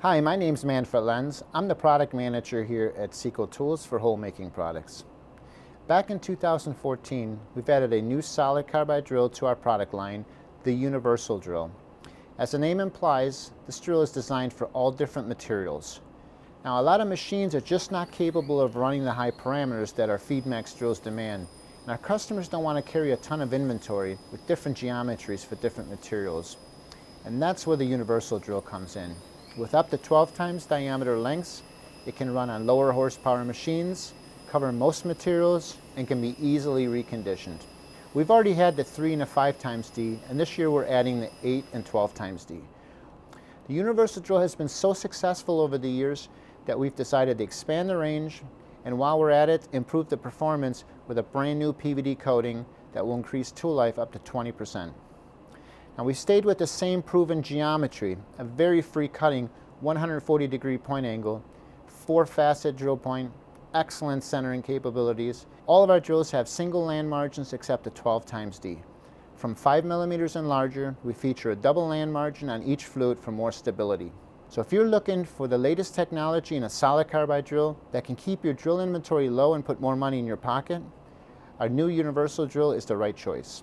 Hi, my name's Manfred Lenz. I'm the product manager here at Seco Tools for hole making products. Back in 2014, we've added a new solid carbide drill to our product line, the universal drill. As the name implies, this drill is designed for all different materials. Now, a lot of machines are just not capable of running the high parameters that our FeedMax drills demand. And our customers don't want to carry a ton of inventory with different geometries for different materials. And that's where the universal drill comes in. With up to 12 times diameter lengths, it can run on lower horsepower machines, cover most materials, and can be easily reconditioned. We've already had the 3 and the 5 times D, and this year we're adding the 8 and 12 times D. The universal drill has been so successful over the years that we've decided to expand the range, and while we're at it, improve the performance with a brand new PVD coating that will increase tool life up to 20%. Now, we stayed with the same proven geometry, a very free cutting 140-degree point angle, 4-facet drill point, excellent centering capabilities. All of our drills have single land margins except the 12 times D. From 5 millimeters and larger, we feature a double land margin on each flute for more stability. So if you're looking for the latest technology in a solid carbide drill that can keep your drill inventory low and put more money in your pocket, our new universal drill is the right choice.